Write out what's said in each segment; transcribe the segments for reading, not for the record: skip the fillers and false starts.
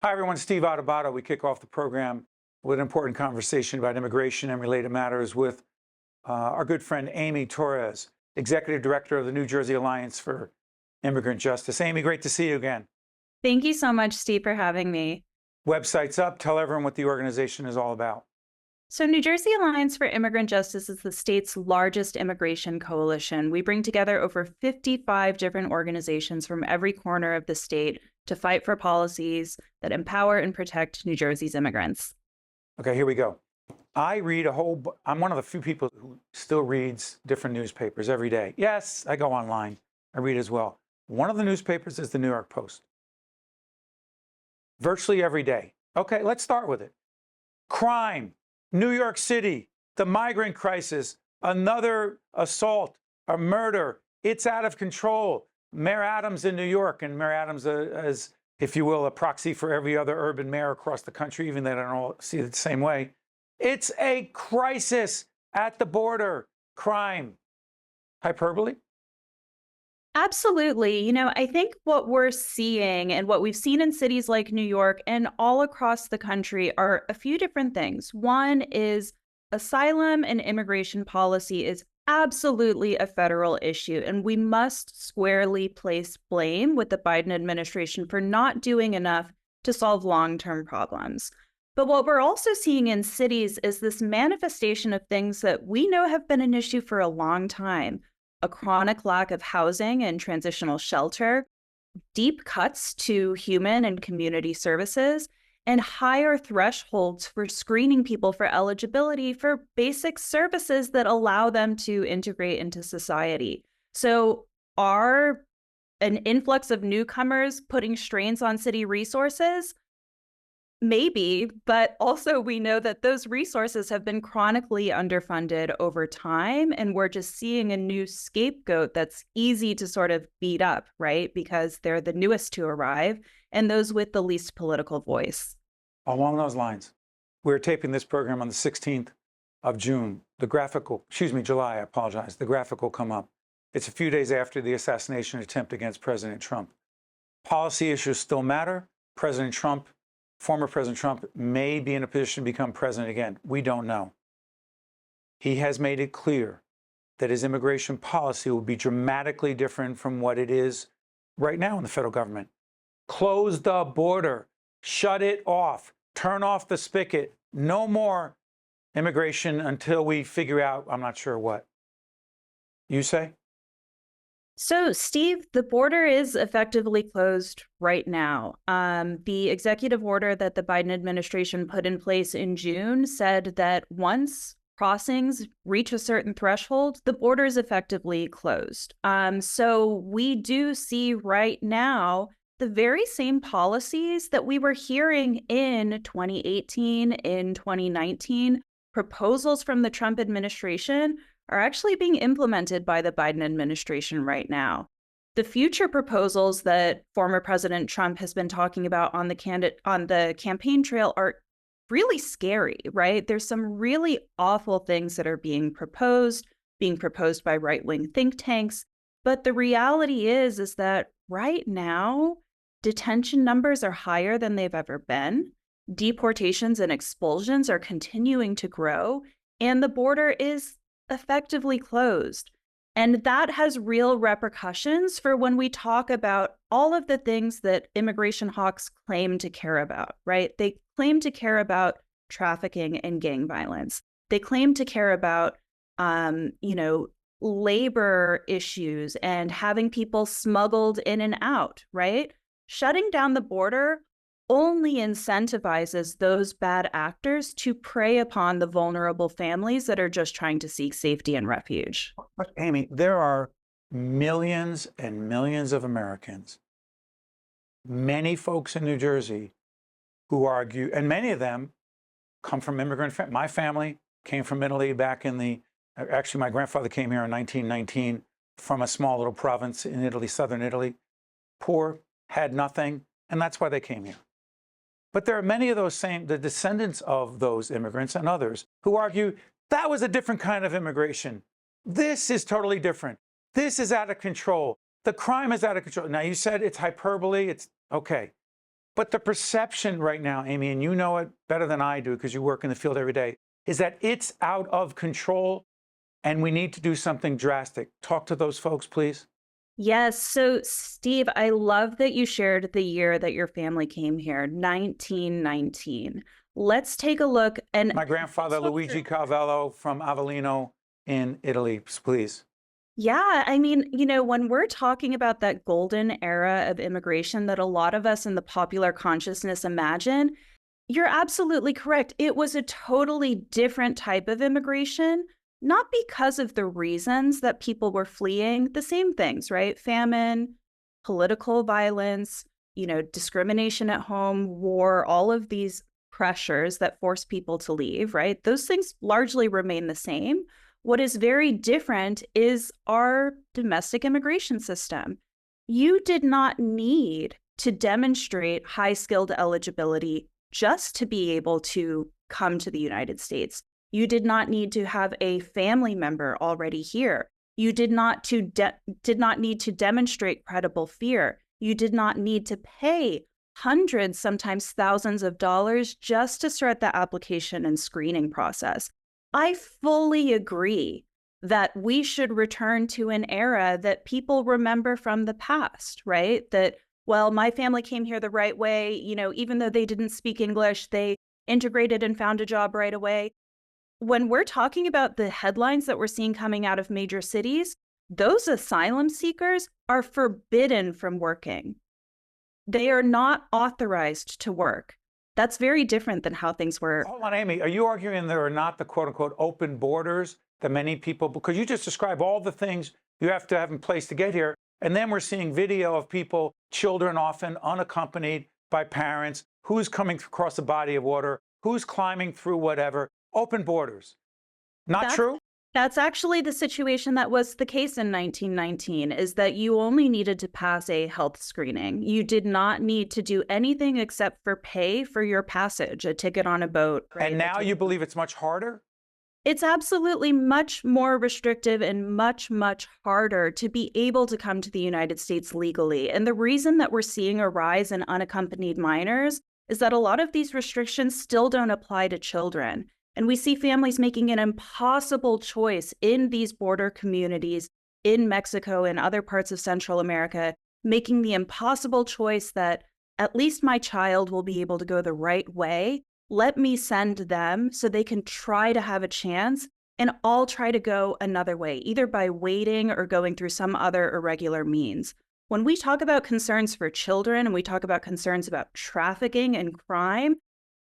Hi, everyone. Steve Adubato. We kick off the program with an important conversation about immigration and related matters with our good friend Amy Torres, Executive Director of the New Jersey Alliance for Immigrant Justice. Amy, great to see you again. Thank you so much, Steve, for having me. Website's up. Tell everyone what the organization is all about. So, New Jersey Alliance for Immigrant Justice is the state's largest immigration coalition. We bring together over 55 different organizations from every corner of the state to fight for policies that empower and protect New Jersey's immigrants. Okay, here we go. I read I'm one of the few people who still reads different newspapers every day. Yes, I go online. I read as well. One of the newspapers is the New York Post. Virtually every day. Okay, let's start with it. Crime, New York City, the migrant crisis, another assault, a murder. It's out of control. Mayor Adams in New York, and Mayor Adams is, if you will, a proxy for every other urban mayor across the country, even though they don't all see it the same way. It's a crisis at the border. Crime. Hyperbole? Absolutely. I think what we're seeing and what we've seen in cities like New York and all across the country are a few different things. One is asylum and immigration policy is absolutely a federal issue, and we must squarely place blame with the Biden administration for not doing enough to solve long-term problems. But what we're also seeing in cities is this manifestation of things that we know have been an issue for a long time: a chronic lack of housing and transitional shelter, deep cuts to human and community services, and higher thresholds for screening people for eligibility for basic services that allow them to integrate into society. So are an influx of newcomers putting strains on city resources? Maybe, but also we know that those resources have been chronically underfunded over time, and we're just seeing a new scapegoat that's easy to sort of beat up, right? Because they're the newest to arrive and those with the least political voice. Along those lines, we're taping this program on the 16th of June. July, I apologize. The graphic will come up. It's a few days after the assassination attempt against President Trump. Policy issues still matter. Former President Trump may be in a position to become president again. We don't know. He has made it clear that his immigration policy will be dramatically different from what it is right now in the federal government. Close the border, shut it off, turn off the spigot. No more immigration until we figure out, I'm not sure what. You say? So, Steve, the border is effectively closed right now. The executive order that the Biden administration put in place in June said that once crossings reach a certain threshold, the border is effectively closed. So we do see right now the very same policies that we were hearing in 2018, in 2019, proposals from the Trump administration are actually being implemented by the Biden administration right now. The future proposals that former President Trump has been talking about on the campaign trail are really scary, right? There's some really awful things that are being proposed by right-wing think tanks. But the reality is that right now, detention numbers are higher than they've ever been. Deportations and expulsions are continuing to grow, and the border is effectively closed. And that has real repercussions for when we talk about all of the things that immigration hawks claim to care about, right? They claim to care about trafficking and gang violence. They claim to care about, labor issues and having people smuggled in and out, right? Shutting down the border only incentivizes those bad actors to prey upon the vulnerable families that are just trying to seek safety and refuge. But Amy, there are millions and millions of Americans, many folks in New Jersey who argue, and many of them come from immigrant families. My family came from Italy actually my grandfather came here in 1919 from a small little province in Italy, southern Italy, poor, had nothing, and that's why they came here. But there are many of the descendants of those immigrants and others who argue that was a different kind of immigration. This is totally different. This is out of control. The crime is out of control. Now, you said it's hyperbole. It's okay. But the perception right now, Amy, and you know it better than I do because you work in the field every day, is that it's out of control and we need to do something drastic. Talk to those folks, please. Yes. So, Steve, I love that you shared the year that your family came here, 1919. Let's take a look. And My grandfather, Luigi Calvello from Avellino in Italy, please. yeah, I mean, when we're talking about that golden era of immigration that a lot of us in the popular consciousness imagine, you're absolutely correct. It was a totally different type of immigration, not because of the reasons that people were fleeing, the same things, right? Famine, political violence, discrimination at home, war, all of these pressures that force people to leave, right? Those things largely remain the same. What is very different is our domestic immigration system. You did not need to demonstrate high-skilled eligibility just to be able to come to the United States. You did not need to have a family member already here. You did not need to demonstrate credible fear. You did not need to pay hundreds, sometimes thousands of dollars just to start the application and screening process. I fully agree that we should return to an era that people remember from the past, right? That, well, my family came here the right way, even though they didn't speak English, they integrated and found a job right away. When we're talking about the headlines that we're seeing coming out of major cities, those asylum seekers are forbidden from working. They are not authorized to work. That's very different than how things were. Hold on, Amy. Are you arguing there are not the quote unquote open borders that many people, because you just described all the things you have to have in place to get here. And then we're seeing video of people, children often unaccompanied by parents, who's coming across a body of water, who's climbing through whatever. Open borders. Not true? That's actually the situation that was the case in 1919, is that you only needed to pass a health screening. You did not need to do anything except for pay for your passage, a ticket on a boat. Right? And now you believe it's much harder? It's absolutely much more restrictive and much, much harder to be able to come to the United States legally. And the reason that we're seeing a rise in unaccompanied minors is that a lot of these restrictions still don't apply to children. And we see families making an impossible choice in these border communities in Mexico and other parts of Central America, making the impossible choice that at least my child will be able to go the right way. Let me send them so they can try to have a chance, and I'll try to go another way, either by waiting or going through some other irregular means. When we talk about concerns for children and we talk about concerns about trafficking and crime,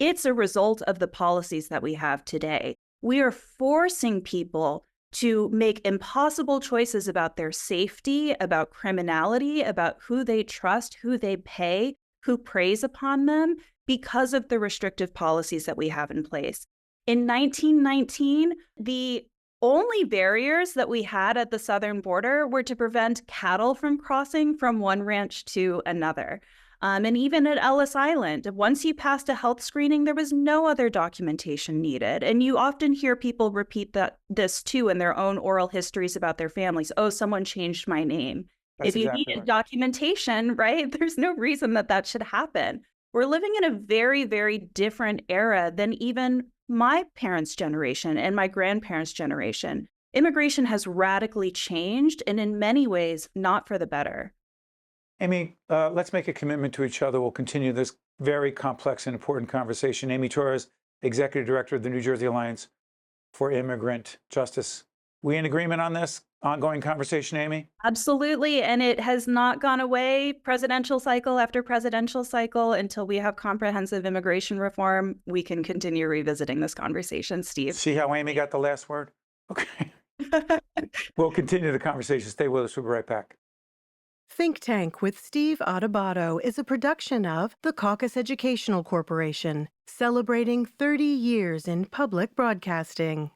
it's a result of the policies that we have today. We are forcing people to make impossible choices about their safety, about criminality, about who they trust, who they pay, who preys upon them because of the restrictive policies that we have in place. In 1919, the only barriers that we had at the southern border were to prevent cattle from crossing from one ranch to another. And even at Ellis Island, once you passed a health screening, there was no other documentation needed. And you often hear people repeat this too in their own oral histories about their families. Oh, someone changed my name. If you need documentation, right, there's no reason that should happen. We're living in a very, very different era than even my parents' generation and my grandparents' generation. Immigration has radically changed, and in many ways, not for the better. Amy, let's make a commitment to each other. We'll continue this very complex and important conversation. Amy Torres, Executive Director of the New Jersey Alliance for Immigrant Justice. We in agreement on this ongoing conversation, Amy? Absolutely. And it has not gone away presidential cycle after presidential cycle until we have comprehensive immigration reform. We can continue revisiting this conversation, Steve. See how Amy got the last word? Okay. We'll continue the conversation. Stay with us. We'll be right back. Think Tank with Steve Adubato is a production of the Caucus Educational Corporation, celebrating 30 years in public broadcasting.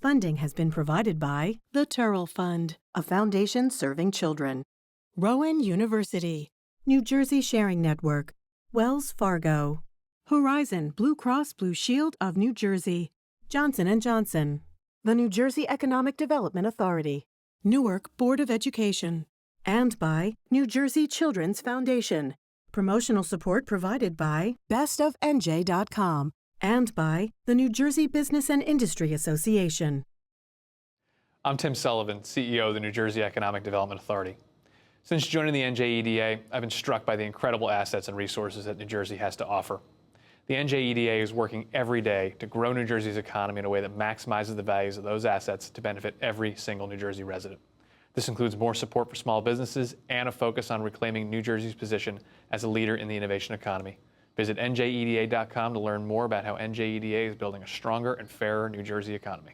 Funding has been provided by the Turrell Fund, a foundation serving children, Rowan University, New Jersey Sharing Network, Wells Fargo, Horizon Blue Cross Blue Shield of New Jersey, Johnson & Johnson, the New Jersey Economic Development Authority, Newark Board of Education, and by New Jersey Children's Foundation, Promotional support provided by bestofnj.com and by the New Jersey Business and Industry Association. I'm Tim Sullivan, CEO of the New Jersey Economic Development Authority. Since joining the NJEDA, I've been struck by the incredible assets and resources that New Jersey has to offer. The NJEDA is working every day to grow New Jersey's economy in a way that maximizes the values of those assets to benefit every single New Jersey resident. This includes more support for small businesses and a focus on reclaiming New Jersey's position as a leader in the innovation economy. Visit njeda.com to learn more about how NJEDA is building a stronger and fairer New Jersey economy.